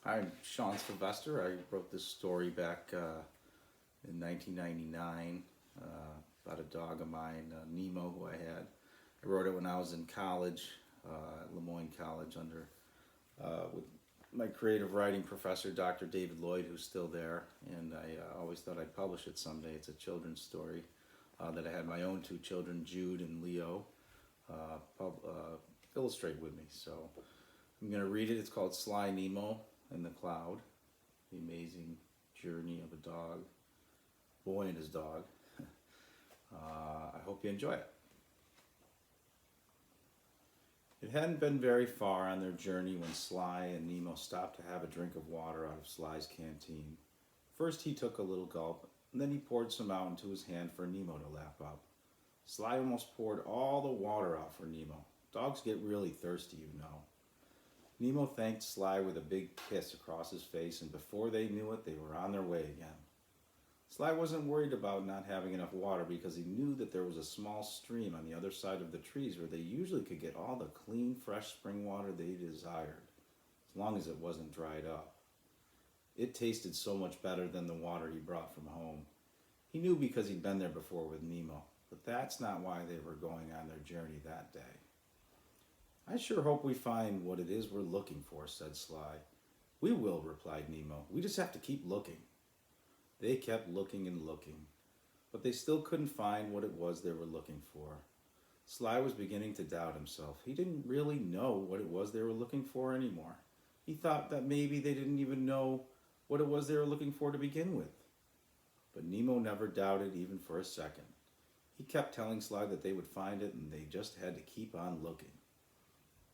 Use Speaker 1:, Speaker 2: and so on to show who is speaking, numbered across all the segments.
Speaker 1: I'm Sean Sylvester. I wrote this story back in 1999 about a dog of mine, Nemo, who I had. I wrote it when I was in college, at Lemoyne College, under with my creative writing professor, Dr. David Lloyd, who's still there. And I always thought I'd publish it someday. It's a children's story that I had my own two children, Jude and Leo, illustrate with me. So I'm going to read it. It's called Sly Nemo and the Cloud, the amazing journey of a dog, boy and his dog. I hope you enjoy it. It hadn't been very far on their journey when Sly and Nemo stopped to have a drink of water out of Sly's canteen. First he took a little gulp, and then he poured some out into his hand for Nemo to lap up. Sly almost poured all the water out for Nemo. Dogs get really thirsty, you know. Nemo thanked Sly with a big kiss across his face, and before they knew it, they were on their way again. Sly wasn't worried about not having enough water because he knew that there was a small stream on the other side of the trees where they usually could get all the clean, fresh spring water they desired, as long as it wasn't dried up. It tasted so much better than the water he brought from home. He knew because he'd been there before with Nemo, but that's not why they were going on their journey that day. I sure hope we find what it is we're looking for, said Sly. We will, replied Nemo. We just have to keep looking. They kept looking and looking, but they still couldn't find what it was they were looking for. Sly was beginning to doubt himself. He didn't really know what it was they were looking for anymore. He thought that maybe they didn't even know what it was they were looking for to begin with. But Nemo never doubted even for a second. He kept telling Sly that they would find it and they just had to keep on looking.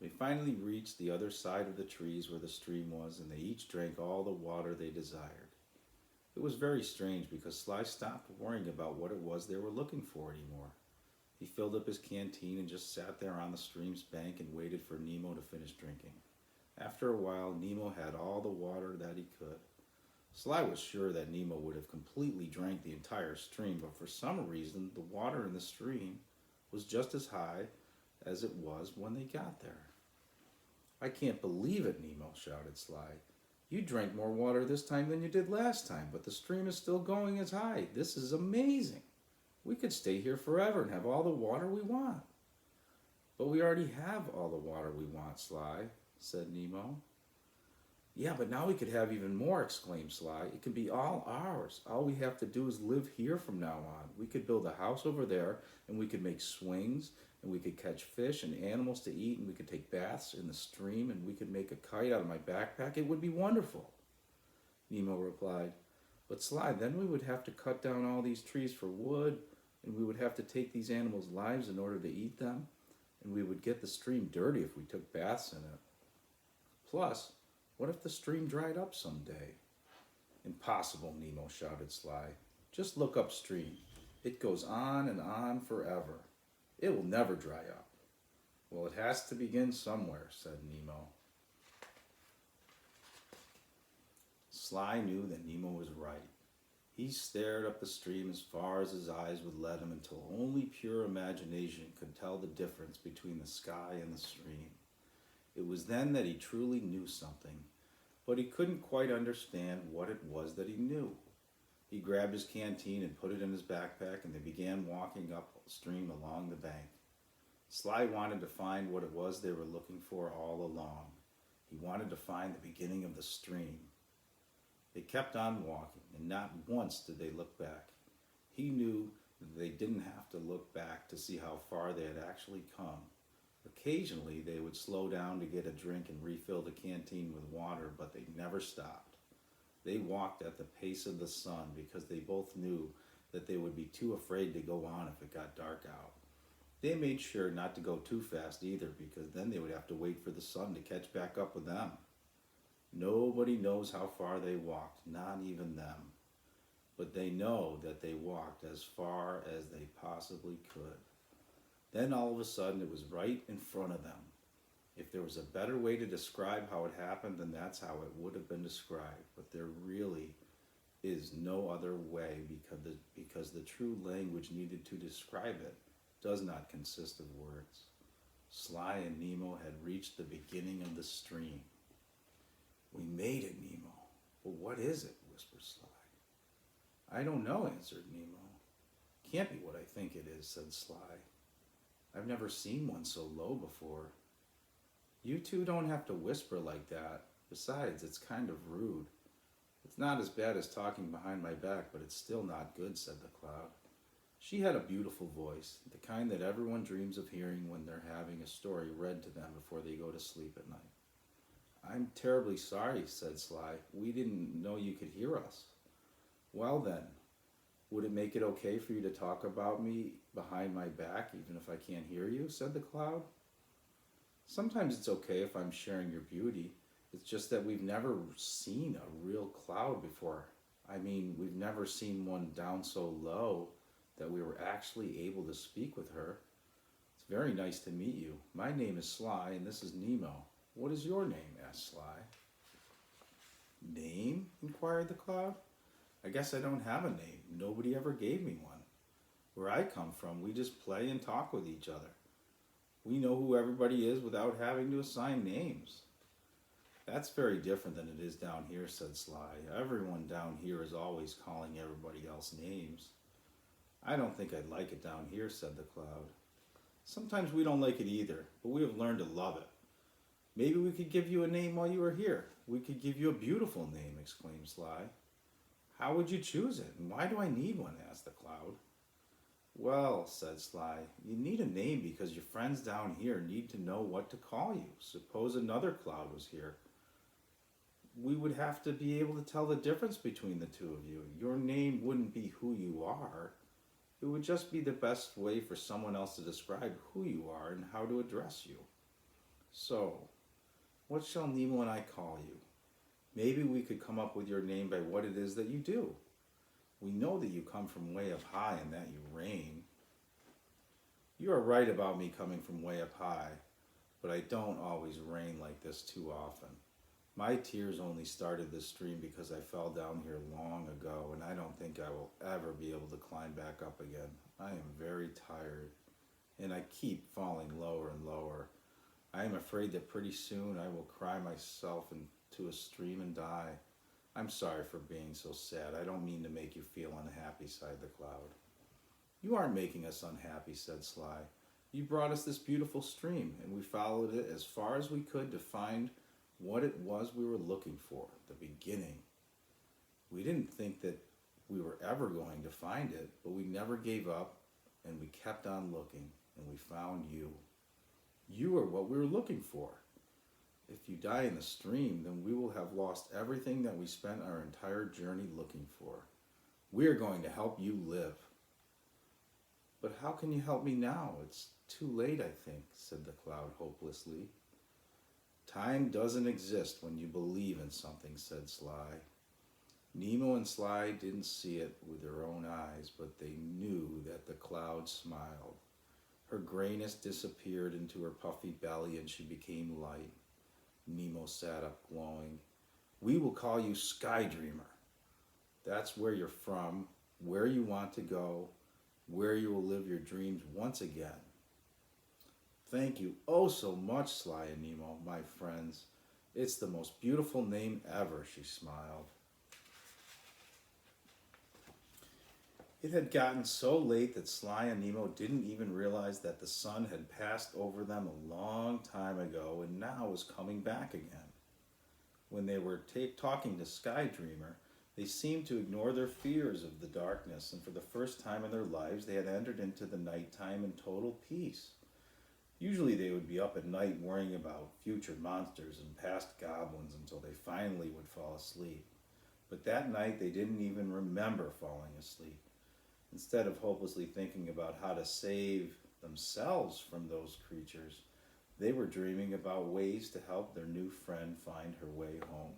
Speaker 1: They finally reached the other side of the trees where the stream was, and they each drank all the water they desired. It was very strange because Sly stopped worrying about what it was they were looking for anymore. He filled up his canteen and just sat there on the stream's bank and waited for Nemo to finish drinking. After a while, Nemo had all the water that he could. Sly was sure that Nemo would have completely drank the entire stream, but for some reason, the water in the stream was just as high as it was when they got there. I can't believe it, Nemo, shouted Sly. You drank more water this time than you did last time, but the stream is still going as high. This is amazing. We could stay here forever and have all the water we want. But we already have all the water we want, Sly, said Nemo. Yeah, but now we could have even more, exclaimed Sly. It can be all ours. All we have to do is live here from now on. We could build a house over there, and we could make swings, and we could catch fish and animals to eat, and we could take baths in the stream, and we could make a kite out of my backpack. It would be wonderful. Nemo replied, but Sly, then we would have to cut down all these trees for wood, and we would have to take these animals' lives in order to eat them, and we would get the stream dirty if we took baths in it. Plus, what if the stream dried up someday? Impossible, Nemo, shouted Sly. Just look upstream. It goes on and on forever. It will never dry up. Well, it has to begin somewhere, said Nemo. Sly knew that Nemo was right. He stared up the stream as far as his eyes would let him until only pure imagination could tell the difference between the sky and the stream. It was then that he truly knew something, but he couldn't quite understand what it was that he knew. He grabbed his canteen and put it in his backpack, and they began walking upstream along the bank. Sly wanted to find what it was they were looking for all along. He wanted to find the beginning of the stream. They kept on walking, and not once did they look back. He knew that they didn't have to look back to see how far they had actually come. Occasionally, they would slow down to get a drink and refill the canteen with water, but they never stopped. They walked at the pace of the sun because they both knew that they would be too afraid to go on if it got dark out. They made sure not to go too fast either, because then they would have to wait for the sun to catch back up with them. Nobody knows how far they walked, not even them. But they know that they walked as far as they possibly could. Then all of a sudden it was right in front of them. If there was a better way to describe how it happened, then that's how it would have been described. But there really is no other way, because the true language needed to describe it does not consist of words. Sly and Nemo had reached the beginning of the stream. We made it, Nemo. What is it? Whispered Sly. I don't know, answered Nemo. Can't be what I think it is, said Sly. I've never seen one so low before. You two don't have to whisper like that. Besides, it's kind of rude. It's not as bad as talking behind my back, but it's still not good, said the cloud. She had a beautiful voice, the kind that everyone dreams of hearing when they're having a story read to them before they go to sleep at night. I'm terribly sorry, said Sly. We didn't know you could hear us. Well then, would it make it okay for you to talk about me behind my back even if I can't hear you, said the cloud. Sometimes it's okay if I'm sharing your beauty. It's just that we've never seen a real cloud before. I mean, we've never seen one down so low that we were actually able to speak with her. It's very nice to meet you. My name is Sly and this is Nemo. What is your name? Asked Sly. Name? Inquired the cloud. I guess I don't have a name. Nobody ever gave me one. Where I come from, we just play and talk with each other. We know who everybody is without having to assign names. That's very different than it is down here, said Sly. Everyone down here is always calling everybody else names. I don't think I'd like it down here, said the cloud. Sometimes we don't like it either, but we have learned to love it. Maybe we could give you a name while you are here. We could give you a beautiful name, exclaimed Sly. How would you choose it, and why do I need one? Asked the cloud. Well, said Sly, you need a name because your friends down here need to know what to call you. Suppose another cloud was here. We would have to be able to tell the difference between the two of you. Your name wouldn't be who you are. It would just be the best way for someone else to describe who you are and how to address you. So, what shall Nemo and I call you? Maybe we could come up with your name by what it is that you do. We know that you come from way up high and that you rain. You are right about me coming from way up high, but I don't always rain like this too often. My tears only started this stream because I fell down here long ago, and I don't think I will ever be able to climb back up again. I am very tired, and I keep falling lower and lower. I am afraid that pretty soon I will cry myself into a stream and die. I'm sorry for being so sad. I don't mean to make you feel unhappy, sighed the cloud. You aren't making us unhappy, said Sly. You brought us this beautiful stream, and we followed it as far as we could to find what it was we were looking for, the beginning. We didn't think that we were ever going to find it, but we never gave up, and we kept on looking, and we found you. You are what we were looking for. If you die in the stream, then we will have lost everything that we spent our entire journey looking for. We are going to help you live. But how can you help me now? It's too late, I think, said the cloud hopelessly. Time doesn't exist when you believe in something, said Sly. Nemo and Sly didn't see it with their own eyes, but they knew that the cloud smiled. Her grayness disappeared into her puffy belly and she became light. Nemo sat up glowing. We will call you Sky Dreamer. That's where you're from, where you want to go, where you will live your dreams once again. Thank you oh so much, Sly and Nemo, my friends. It's the most beautiful name ever, she smiled. It had gotten so late that Sly and Nemo didn't even realize that the sun had passed over them a long time ago and now was coming back again. When they were talking to Sky Dreamer, they seemed to ignore their fears of the darkness, and for the first time in their lives they had entered into the nighttime in total peace. Usually they would be up at night worrying about future monsters and past goblins until they finally would fall asleep. But that night they didn't even remember falling asleep. Instead of hopelessly thinking about how to save themselves from those creatures, they were dreaming about ways to help their new friend find her way home.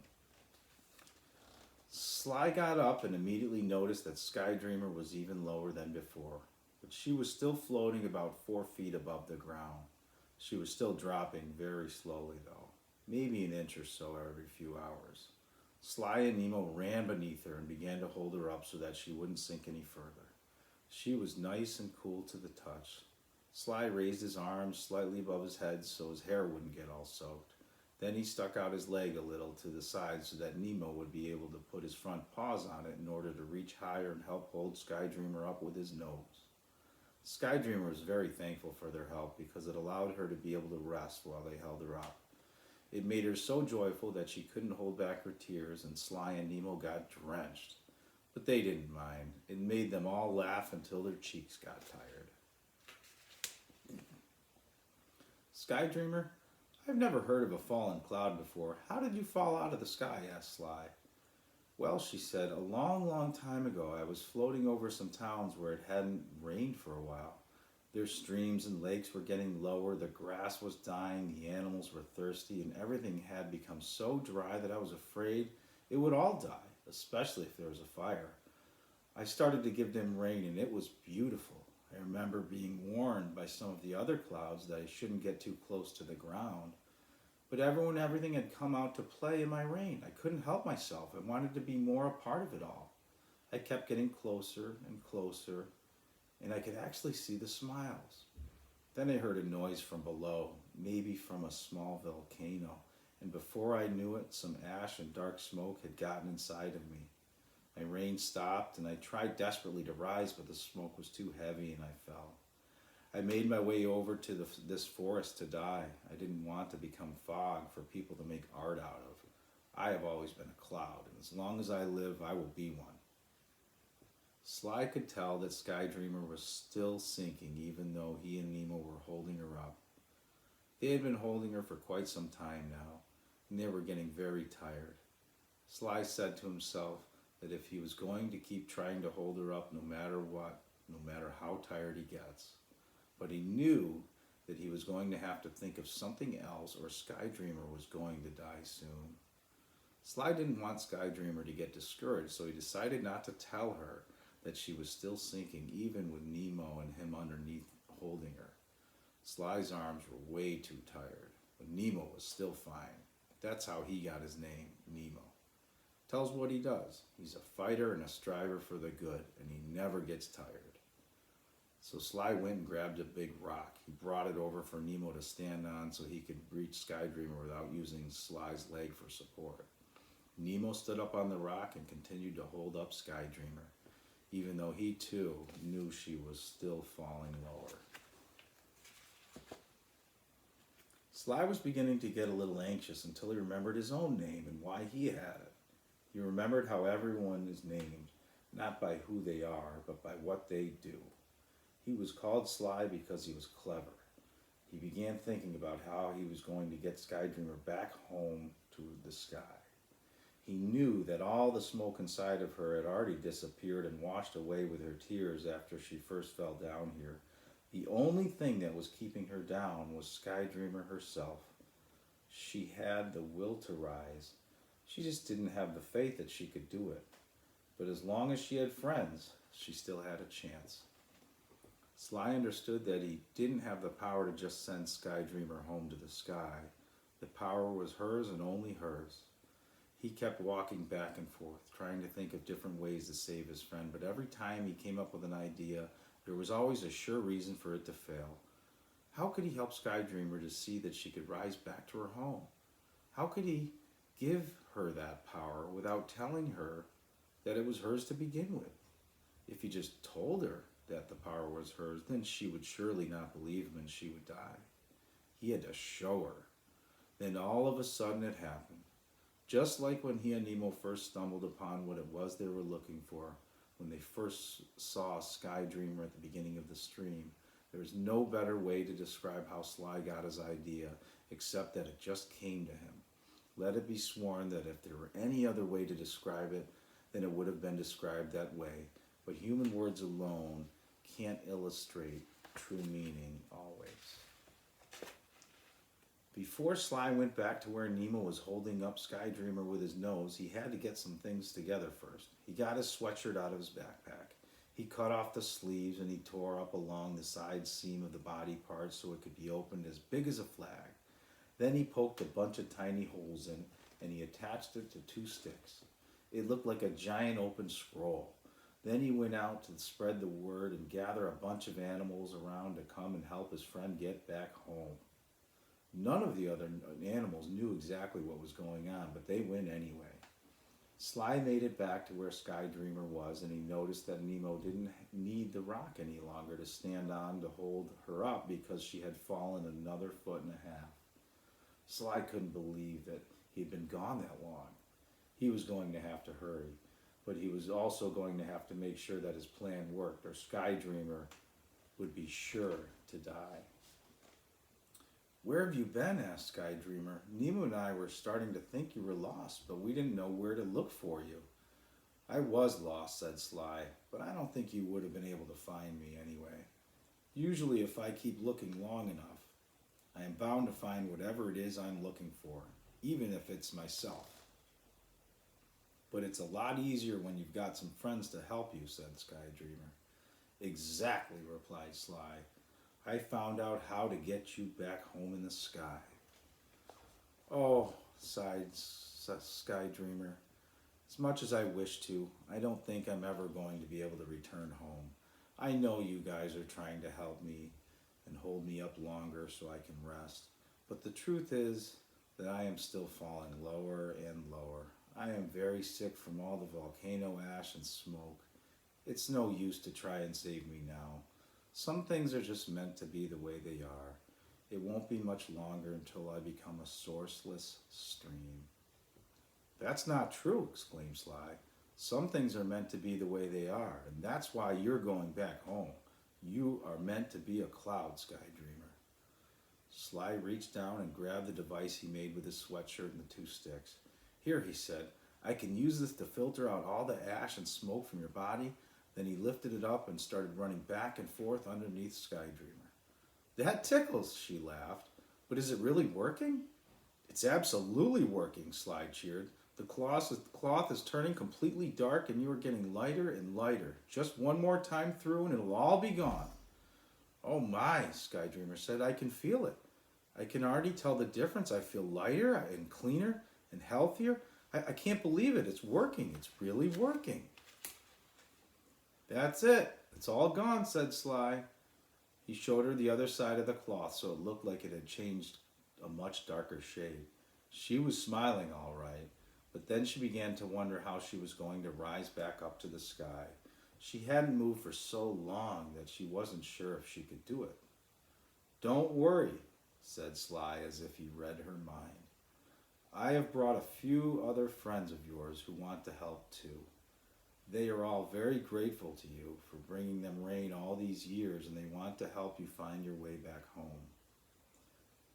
Speaker 1: Sly got up and immediately noticed that Sky Dreamer was even lower than before, but she was still floating about 4 feet above the ground. She was still dropping very slowly though, maybe an inch or so every few hours. Sly and Nemo ran beneath her and began to hold her up so that she wouldn't sink any further. She was nice and cool to the touch. Sly raised his arms slightly above his head so his hair wouldn't get all soaked, Then he stuck out his leg a little to the side so that Nemo would be able to put his front paws on it in order to reach higher and help hold Skydreamer up with his nose. Skydreamer was very thankful for their help because it allowed her to be able to rest while they held her up. It made her so joyful that she couldn't hold back her tears, and Sly and Nemo got drenched. But they didn't mind. It made them all laugh until their cheeks got tired. Skydreamer, I've never heard of a fallen cloud before. How did you fall out of the sky? Asked Sly. Well, she said, a long, long time ago I was floating over some towns where it hadn't rained for a while. Their streams and lakes were getting lower, the grass was dying, the animals were thirsty, and everything had become so dry that I was afraid it would all die, especially if there was a fire. I started to give them rain, and it was beautiful. I remember being warned by some of the other clouds that I shouldn't get too close to the ground. But everything had come out to play in my rain. I couldn't help myself. I wanted to be more a part of it all. I kept getting closer and closer, and I could actually see the smiles. Then I heard a noise from below, maybe from a small volcano, and before I knew it, some ash and dark smoke had gotten inside of me. My rain stopped, and I tried desperately to rise, but the smoke was too heavy, and I fell. I made my way over to this forest to die. I didn't want to become fog for people to make art out of. I have always been a cloud, and as long as I live, I will be one. Sly could tell that Skydreamer was still sinking, even though he and Nemo were holding her up. They had been holding her for quite some time now, and they were getting very tired. Sly said to himself that if he was going to keep trying to hold her up no matter what, no matter how tired he gets, but he knew that he was going to have to think of something else or Skydreamer was going to die soon. Sly didn't want Skydreamer to get discouraged, so he decided not to tell her that she was still sinking, even with Nemo and him underneath holding her. Sly's arms were way too tired, but Nemo was still fine. That's how he got his name, Nemo. Tells what he does. He's a fighter and a striver for the good, and he never gets tired. So Sly went and grabbed a big rock. He brought it over for Nemo to stand on so he could reach Skydreamer without using Sly's leg for support. Nemo stood up on the rock and continued to hold up Skydreamer, even though he too knew she was still falling lower. Sly was beginning to get a little anxious until he remembered his own name and why he had it. He remembered how everyone is named, not by who they are, but by what they do. He was called Sly because he was clever. He began thinking about how he was going to get Skydreamer back home to the sky. He knew that all the smoke inside of her had already disappeared and washed away with her tears after she first fell down here. The only thing that was keeping her down was Skydreamer herself. She had the will to rise. She just didn't have the faith that she could do it. But as long as she had friends, she still had a chance. Sly understood that he didn't have the power to just send Skydreamer home to the sky. The power was hers and only hers. He kept walking back and forth, trying to think of different ways to save his friend, but every time he came up with an idea, there was always a sure reason for it to fail. How could he help Skydreamer to see that she could rise back to her home? How could he give her that power without telling her that it was hers to begin with? If he just told her that the power was hers, then she would surely not believe him and she would die. He had to show her. Then all of a sudden it happened. Just like when he and Nemo first stumbled upon what it was they were looking for, when they first saw Skydreamer at the beginning of the stream, there is no better way to describe how Sly got his idea, except that it just came to him. Let it be sworn that if there were any other way to describe it, then it would have been described that way. But human words alone can't illustrate true meaning always. Before Sly went back to where Nemo was holding up Skydreamer with his nose, he had to get some things together first. He got his sweatshirt out of his backpack. He cut off the sleeves and he tore up along the side seam of the body part so it could be opened as big as a flag. Then he poked a bunch of tiny holes in and he attached it to 2 sticks. It looked like a giant open scroll. Then he went out to spread the word and gather a bunch of animals around to come and help his friend get back home. None of the other animals knew exactly what was going on, but they went anyway. Sly made it back to where Sky Dreamer was, and he noticed that Nemo didn't need the rock any longer to stand on to hold her up because she had fallen another foot and a half. Sly couldn't believe that he had been gone that long. He was going to have to hurry, but he was also going to have to make sure that his plan worked, or Sky Dreamer would be sure to die. "Where have you been?" asked Sky Dreamer. "Nemo and I were starting to think you were lost, but we didn't know where to look for you." "I was lost," said Sly, "but I don't think you would have been able to find me anyway. Usually if I keep looking long enough, I am bound to find whatever it is I'm looking for, even if it's myself. But it's a lot easier when you've got some friends to help you," said Sky Dreamer. "Exactly," replied Sly. "I found out how to get you back home in the sky." "Oh," sighed Sky Dreamer, "as much as I wish to, I don't think I'm ever going to be able to return home. I know you guys are trying to help me and hold me up longer so I can rest, but the truth is that I am still falling lower and lower. I am very sick from all the volcano ash and smoke. It's no use to try and save me now. Some things are just meant to be the way they are. It won't be much longer until I become a sourceless stream." "That's not true," exclaimed Sly. "Some things are meant to be the way they are, and that's why you're going back home. You are meant to be a cloud, Sky Dreamer." Sly reached down and grabbed the device he made with his sweatshirt and the two sticks. "Here," he said, "I can use this to filter out all the ash and smoke from your body." Then he lifted it up and started running back and forth underneath Sky Dreamer. "That tickles," she laughed. "But is it really working?" "It's absolutely working," Sly cheered. The cloth is turning completely dark and you are getting lighter and lighter. Just one more time through and it'll all be gone." "Oh my," Sky Dreamer said, "I can feel it. I can already tell the difference. I feel lighter and cleaner and healthier. I can't believe it. It's working. It's really working." "That's it. It's all gone," said Sly. He showed her the other side of the cloth so it looked like it had changed a much darker shade. She was smiling all right, but then she began to wonder how she was going to rise back up to the sky. She hadn't moved for so long that she wasn't sure if she could do it. "Don't worry," said Sly as if he read her mind. "I have brought a few other friends of yours who want to help too. They are all very grateful to you for bringing them rain all these years, and they want to help you find your way back home."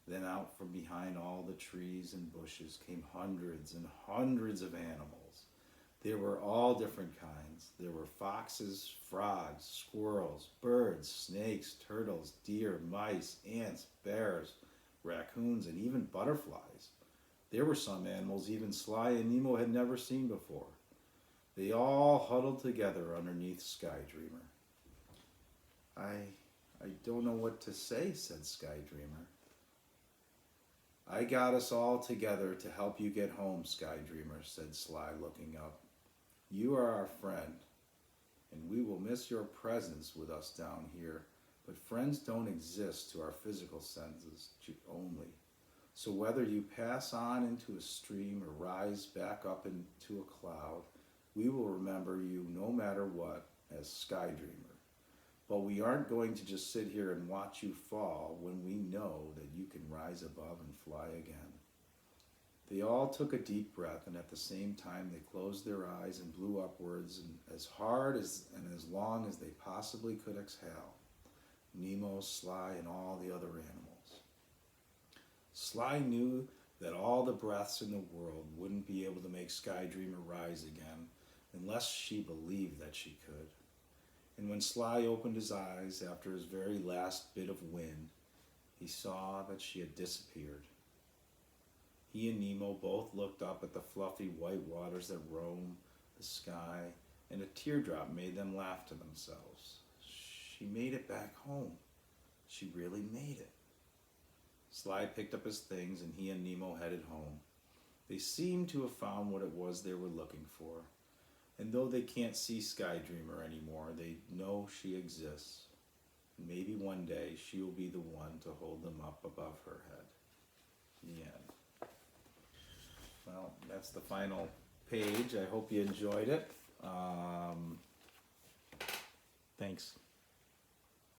Speaker 1: Then out from behind all the trees and bushes came hundreds and hundreds of animals. There were all different kinds. There were foxes, frogs, squirrels, birds, snakes, turtles, deer, mice, ants, bears, raccoons, and even butterflies. There were some animals even Sly and Nemo had never seen before. They all huddled together underneath Sky Dreamer. I don't know what to say," said Sky Dreamer. "I got us all together to help you get home, Sky Dreamer," said Sly, looking up. "You are our friend, and we will miss your presence with us down here, but friends don't exist to our physical senses only. So whether you pass on into a stream or rise back up into a cloud, we will remember you no matter what as Sky Dreamer. But we aren't going to just sit here and watch you fall when we know that you can rise above and fly again." They all took a deep breath, and at the same time they closed their eyes and blew upwards and as hard and as long as they possibly could exhale. Nemo, Sly, and all the other animals. Sly knew that all the breaths in the world wouldn't be able to make Sky Dreamer rise again unless she believed that she could. And when Sly opened his eyes after his very last bit of wind, he saw that she had disappeared. He and Nemo both looked up at the fluffy white waters that roam the sky, and a teardrop made them laugh to themselves. She made it back home. She really made it. Sly picked up his things and he and Nemo headed home. They seemed to have found what it was they were looking for. And though they can't see Sky Dreamer anymore, they know she exists. Maybe one day she will be the one to hold them up above her head. The end. Well, that's the final page. I hope you enjoyed it. Thanks.